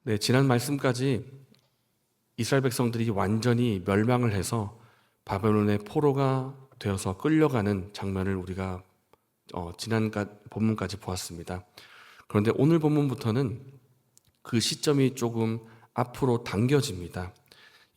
네, 지난 말씀까지 이스라엘 백성들이 완전히 멸망을 해서 바벨론의 포로가 되어서 끌려가는 장면을 우리가 지난 본문까지 보았습니다. 그런데 오늘 본문부터는 그 시점이 조금 앞으로 당겨집니다.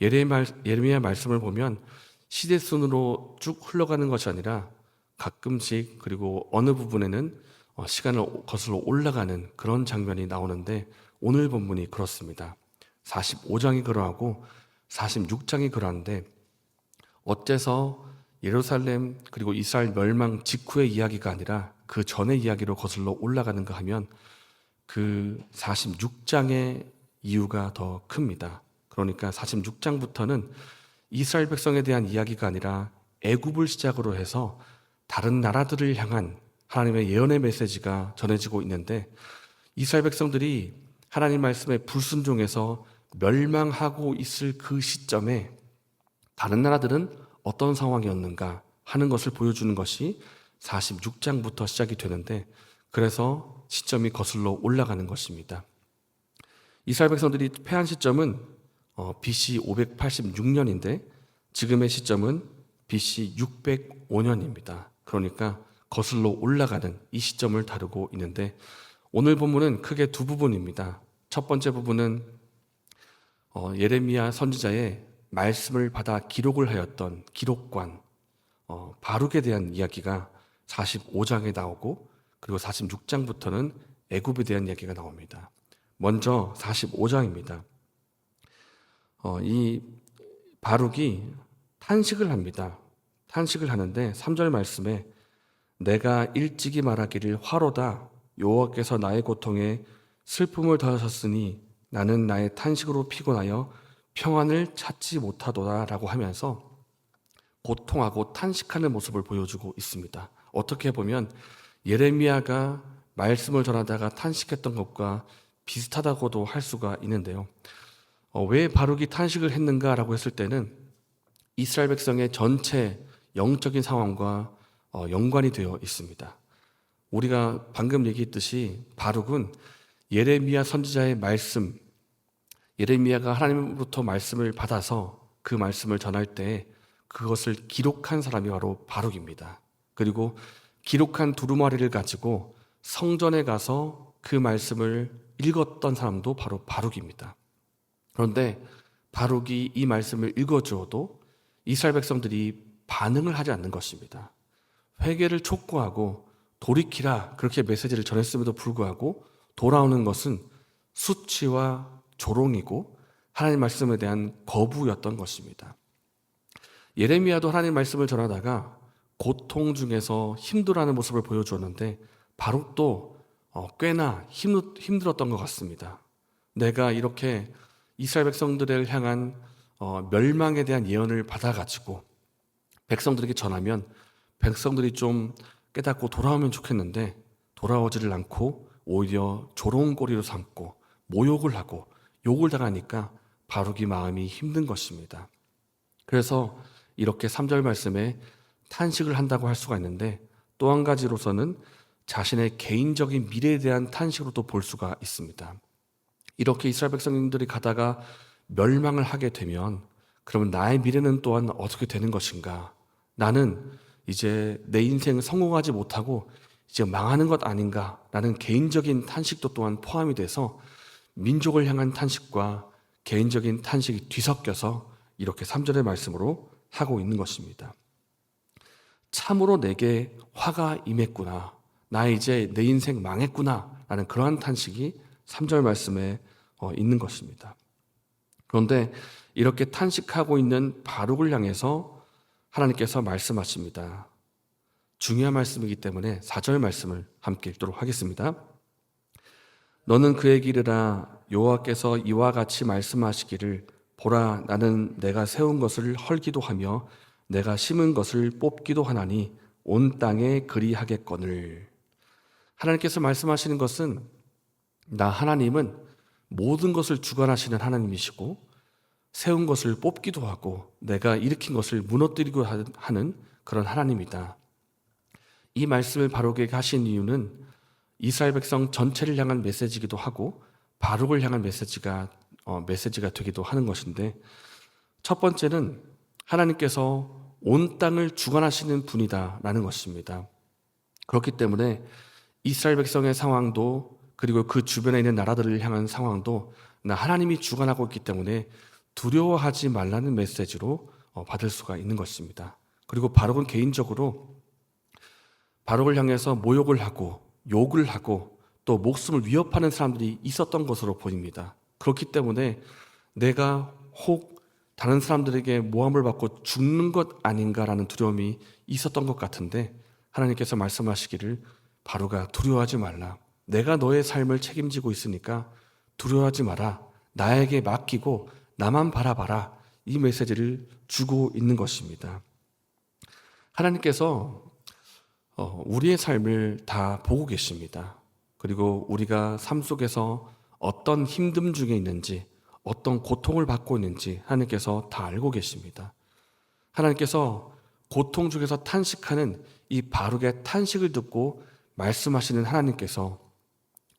예레미야 말씀을 보면 시대 순으로 쭉 흘러가는 것이 아니라 가끔씩 그리고 어느 부분에는 시간을 거슬러 올라가는 그런 장면이 나오는데 오늘 본문이 그렇습니다. 45장이 그러하고 46장이 그러한데 어째서 예루살렘 그리고 이스라엘 멸망 직후의 이야기가 아니라 그 전의 이야기로 거슬러 올라가는가 하면 그 46장의 이유가 더 큽니다. 그러니까 46장부터는 이스라엘 백성에 대한 이야기가 아니라 애굽을 시작으로 해서 다른 나라들을 향한 하나님의 예언의 메시지가 전해지고 있는데 이스라엘 백성들이 하나님 말씀에 불순종해서 멸망하고 있을 그 시점에 다른 나라들은 어떤 상황이었는가 하는 것을 보여주는 것이 46장부터 시작이 되는데 그래서 시점이 거슬러 올라가는 것입니다. 이스라엘 백성들이 패한 시점은 BC 586년인데 지금의 시점은 BC 605년입니다. 그러니까 거슬러 올라가는 이 시점을 다루고 있는데 오늘 본문은 크게 두 부분입니다. 첫 번째 부분은 예레미야 선지자의 말씀을 받아 기록을 하였던 기록관 바룩에 대한 이야기가 45장에 나오고 그리고 46장부터는 애굽에 대한 이야기가 나옵니다. 먼저 45장입니다. 이 바룩이 탄식을 합니다. 탄식을 하는데 3절 말씀에 내가 일찍이 말하기를 화로다 여호와께서 나의 고통에 슬픔을 더하셨으니 나는 나의 탄식으로 피곤하여 평안을 찾지 못하도다 라고 하면서 고통하고 탄식하는 모습을 보여주고 있습니다. 어떻게 보면 예레미야가 말씀을 전하다가 탄식했던 것과 비슷하다고도 할 수가 있는데요. 왜 바룩이 탄식을 했는가라고 했을 때는 이스라엘 백성의 전체 영적인 상황과 연관이 되어 있습니다. 우리가 방금 얘기했듯이 바룩은 예레미야 선지자의 말씀, 예레미야가 하나님으로부터 말씀을 받아서 그 말씀을 전할 때 그것을 기록한 사람이 바로 바룩입니다. 그리고 기록한 두루마리를 가지고 성전에 가서 그 말씀을 읽었던 사람도 바로 바룩입니다. 그런데 바룩이 이 말씀을 읽어주어도 이스라엘 백성들이 반응을 하지 않는 것입니다. 회개를 촉구하고 돌이키라 그렇게 메시지를 전했음에도 불구하고 돌아오는 것은 수치와 조롱이고 하나님 말씀에 대한 거부였던 것입니다. 예레미야도 하나님 말씀을 전하다가 고통 중에서 힘들어하는 모습을 보여주었는데 바룩도 꽤나 힘들었던 것 같습니다. 내가 이렇게 이스라엘 백성들을 향한 멸망에 대한 예언을 받아가지고 백성들에게 전하면 백성들이 좀 깨닫고 돌아오면 좋겠는데 돌아오지를 않고 오히려 조롱거리로 삼고 모욕을 하고 욕을 당하니까 바룩이 마음이 힘든 것입니다. 그래서 이렇게 3절 말씀에 탄식을 한다고 할 수가 있는데 또 한 가지로서는 자신의 개인적인 미래에 대한 탄식으로도 볼 수가 있습니다. 이렇게 이스라엘 백성들이 가다가 멸망을 하게 되면 그러면 나의 미래는 또한 어떻게 되는 것인가? 나는 이제 내 인생 성공하지 못하고 이제 망하는 것 아닌가라는 개인적인 탄식도 또한 포함이 돼서 민족을 향한 탄식과 개인적인 탄식이 뒤섞여서 이렇게 3절의 말씀으로 하고 있는 것입니다. 참으로 내게 화가 임했구나. 나 이제 내 인생 망했구나 라는 그러한 탄식이 3절 말씀에 있는 것입니다. 그런데 이렇게 탄식하고 있는 바룩을 향해서 하나님께서 말씀하십니다. 중요한 말씀이기 때문에 4절 말씀을 함께 읽도록 하겠습니다. 너는 그에게 이르라 여호와께서 이와 같이 말씀하시기를 보라 나는 내가 세운 것을 헐기도 하며 내가 심은 것을 뽑기도 하나니 온 땅에 그리하겠거늘. 하나님께서 말씀하시는 것은 나 하나님은 모든 것을 주관하시는 하나님이시고 세운 것을 뽑기도 하고 내가 일으킨 것을 무너뜨리고 하는 그런 하나님이다. 이 말씀을 바룩에게 하신 이유는 이스라엘 백성 전체를 향한 메시지이기도 하고 바룩을 향한 메시지가 되기도 하는 것인데, 첫 번째는 하나님께서 온 땅을 주관하시는 분이다라는 것입니다. 그렇기 때문에 이스라엘 백성의 상황도, 그리고 그 주변에 있는 나라들을 향한 상황도 하나님이 주관하고 있기 때문에 두려워하지 말라는 메시지로 받을 수가 있는 것입니다. 그리고 바룩은 개인적으로 바룩을 향해서 모욕을 하고 욕을 하고 또 목숨을 위협하는 사람들이 있었던 것으로 보입니다. 그렇기 때문에 내가 혹 다른 사람들에게 모함을 받고 죽는 것 아닌가라는 두려움이 있었던 것 같은데, 하나님께서 말씀하시기를 바룩아, 두려워하지 말라. 내가 너의 삶을 책임지고 있으니까 두려워하지 마라. 나에게 맡기고 나만 바라봐라. 이 메시지를 주고 있는 것입니다. 하나님께서 우리의 삶을 다 보고 계십니다. 그리고 우리가 삶 속에서 어떤 힘듦 중에 있는지, 어떤 고통을 받고 있는지 하나님께서 다 알고 계십니다. 하나님께서 고통 중에서 탄식하는 이 바룩의 탄식을 듣고 말씀하시는 하나님께서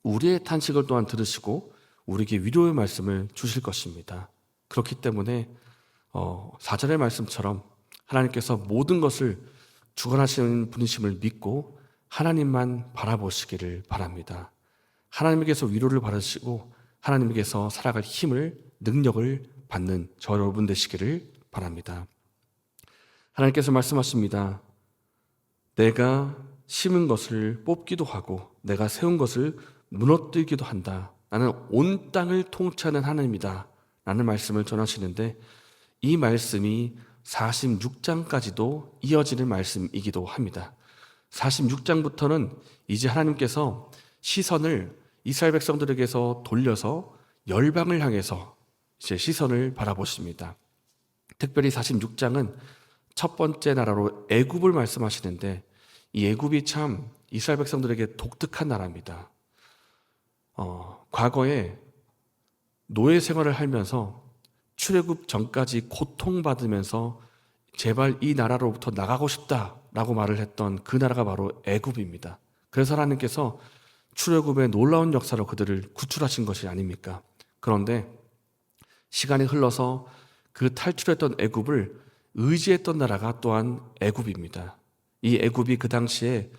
우리의 탄식을 또한 들으시고 우리에게 위로의 말씀을 주실 것입니다. 그렇기 때문에 4절의 말씀처럼 하나님께서 모든 것을 주관하시는 분이심을 믿고 하나님만 바라보시기를 바랍니다. 하나님에게서 위로를 받으시고 하나님에게서 살아갈 힘을, 능력을 받는 저 여러분 되시기를 바랍니다. 하나님께서 말씀하십니다. 내가 심은 것을 뽑기도 하고 내가 세운 것을 무너뜨리기도 한다. 나는 온 땅을 통치하는 하나님이다. 라는 말씀을 전하시는데, 이 말씀이 46장까지도 이어지는 말씀이기도 합니다. 46장부터는 이제 하나님께서 시선을 이스라엘 백성들에게서 돌려서 열방을 향해서 이제 시선을 바라보십니다. 특별히 46장은 첫 번째 나라로 애굽을 말씀하시는데, 이 애굽이 참 이스라엘 백성들에게 독특한 나라입니다. 과거에 노예 생활을 하면서 출애굽 전까지 고통받으면서 제발 이 나라로부터 나가고 싶다라고 말을 했던 그 나라가 바로 애굽입니다. 그래서 하나님께서 출애굽의 놀라운 역사로 그들을 구출하신 것이 아닙니까? 그런데 시간이 흘러서 그 탈출했던 애굽을 의지했던 나라가 또한 애굽입니다. 이 애굽이 그 당시에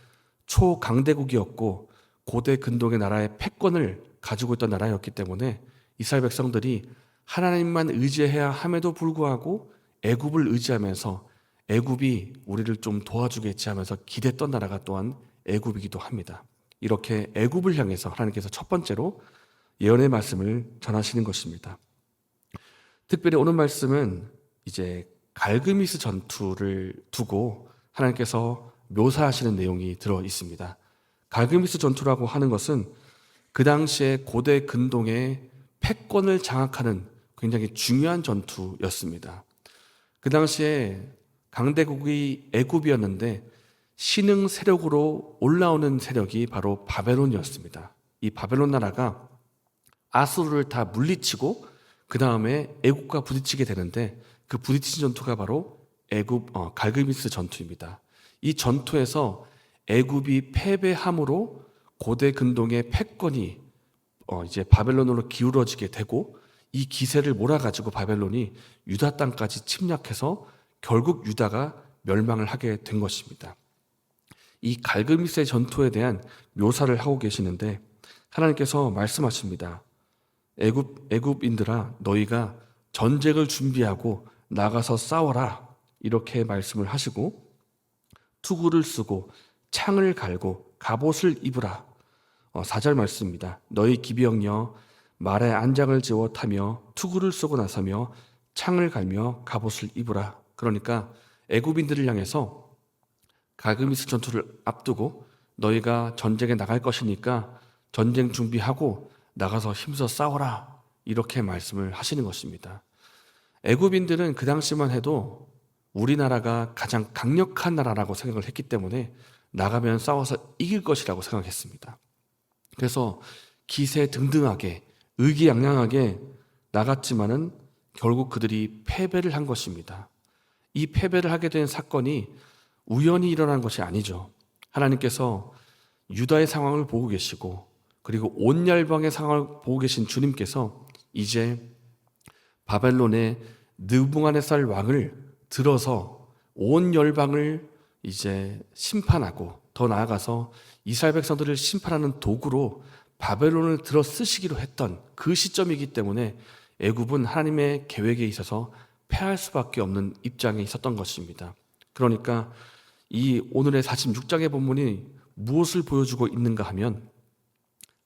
초강대국이었고 고대 근동의 나라의 패권을 가지고 있던 나라였기 때문에 이스라엘 백성들이 하나님만 의지해야 함에도 불구하고 애굽을 의지하면서 애굽이 우리를 좀 도와주겠지 하면서 기댔던 나라가 또한 애굽이기도 합니다. 이렇게 애굽을 향해서 하나님께서 첫 번째로 예언의 말씀을 전하시는 것입니다. 특별히 오늘 말씀은 이제 갈그미스 전투를 두고 하나님께서 묘사하시는 내용이 들어 있습니다. 갈그미스 전투라고 하는 것은 그 당시에 고대 근동의 패권을 장악하는 굉장히 중요한 전투였습니다. 그 당시에 강대국이 애굽이었는데 신흥 세력으로 올라오는 세력이 바로 바벨론이었습니다. 이 바벨론 나라가 아수르를 다 물리치고 그 다음에 애굽과 부딪히게 되는데, 그 부딪힌 전투가 바로 갈그미스 전투입니다. 이 전투에서 애굽이 패배함으로 고대 근동의 패권이 이제 바벨론으로 기울어지게 되고, 이 기세를 몰아가지고 바벨론이 유다 땅까지 침략해서 결국 유다가 멸망을 하게 된 것입니다. 이 갈그미스의 전투에 대한 묘사를 하고 계시는데, 하나님께서 말씀하십니다. 애굽인들아, 너희가 전쟁을 준비하고 나가서 싸워라. 이렇게 말씀을 하시고, 투구를 쓰고 창을 갈고 갑옷을 입으라. 4절 말씀입니다. 너희 기병여 말에 안장을 지워 타며 투구를 쓰고 나서며 창을 갈며 갑옷을 입으라. 그러니까 애굽인들을 향해서 갈그미스 전투를 앞두고 너희가 전쟁에 나갈 것이니까 전쟁 준비하고 나가서 힘써 싸워라. 이렇게 말씀을 하시는 것입니다. 애굽인들은 그 당시만 해도 우리나라가 가장 강력한 나라라고 생각을 했기 때문에 나가면 싸워서 이길 것이라고 생각했습니다. 그래서 기세등등하게 의기양양하게 나갔지만은 결국 그들이 패배를 한 것입니다. 이 패배를 하게 된 사건이 우연히 일어난 것이 아니죠. 하나님께서 유다의 상황을 보고 계시고 그리고 온 열방의 상황을 보고 계신 주님께서 이제 바벨론의 느부갓네살 왕을 들어서 온 열방을 이제 심판하고 더 나아가서 이스라엘 백성들을 심판하는 도구로 바벨론을 들어 쓰시기로 했던 그 시점이기 때문에 애굽은 하나님의 계획에 있어서 패할 수밖에 없는 입장에 있었던 것입니다. 그러니까 이 오늘의 46장의 본문이 무엇을 보여주고 있는가 하면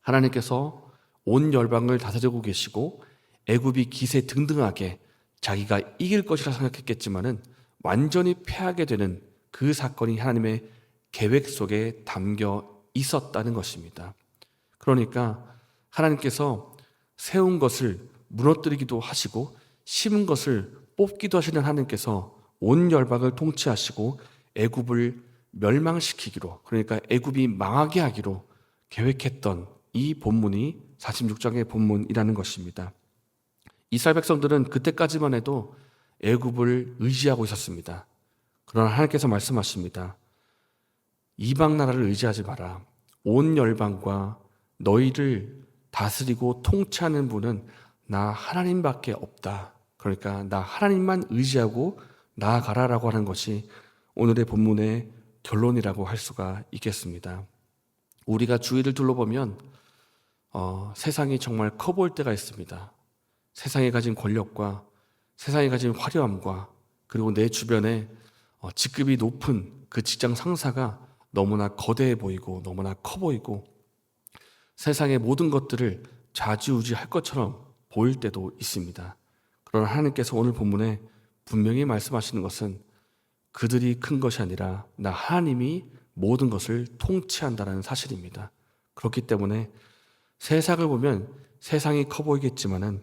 하나님께서 온 열방을 다스리고 계시고 애굽이 기세 등등하게 자기가 이길 것이라 생각했겠지만은 완전히 패하게 되는 그 사건이 하나님의 계획 속에 담겨 있었다는 것입니다. 그러니까 하나님께서 세운 것을 무너뜨리기도 하시고 심은 것을 뽑기도 하시는 하나님께서 온 열방을 통치하시고 애굽을 멸망시키기로, 그러니까 애굽이 망하게 하기로 계획했던 이 본문이 46장의 본문이라는 것입니다. 이스라엘 백성들은 그때까지만 해도 애굽을 의지하고 있었습니다. 그러나 하나님께서 말씀하십니다. 이방 나라를 의지하지 마라. 온 열방과 너희를 다스리고 통치하는 분은 나 하나님밖에 없다. 그러니까 나 하나님만 의지하고 나아가라라고 하는 것이 오늘의 본문의 결론이라고 할 수가 있겠습니다. 우리가 주위를 둘러보면 세상이 정말 커 보일 때가 있습니다. 세상에 가진 권력과 세상에 가진 화려함과 그리고 내 주변에 직급이 높은 그 직장 상사가 너무나 거대해 보이고 너무나 커 보이고 세상의 모든 것들을 좌지우지할 것처럼 보일 때도 있습니다. 그러나 하나님께서 오늘 본문에 분명히 말씀하시는 것은 그들이 큰 것이 아니라 나 하나님이 모든 것을 통치한다는 사실입니다. 그렇기 때문에 세상을 보면 세상이 커 보이겠지만은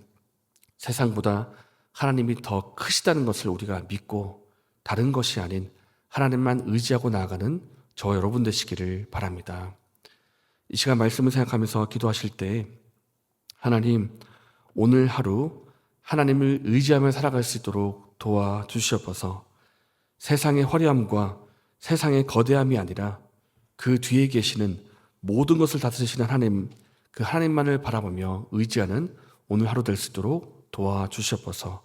세상보다 하나님이 더 크시다는 것을 우리가 믿고 다른 것이 아닌 하나님만 의지하고 나아가는 저 여러분 되시기를 바랍니다. 이 시간 말씀을 생각하면서 기도하실 때 하나님 오늘 하루 하나님을 의지하며 살아갈 수 있도록 도와주시옵소서. 세상의 화려함과 세상의 거대함이 아니라 그 뒤에 계시는 모든 것을 다스리시는 하나님, 그 하나님만을 바라보며 의지하는 오늘 하루 될 수 있도록 도와주시옵소서.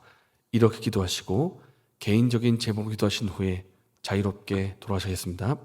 이렇게 기도하시고 개인적인 제목을 기도하신 후에 자유롭게 돌아가시겠습니다.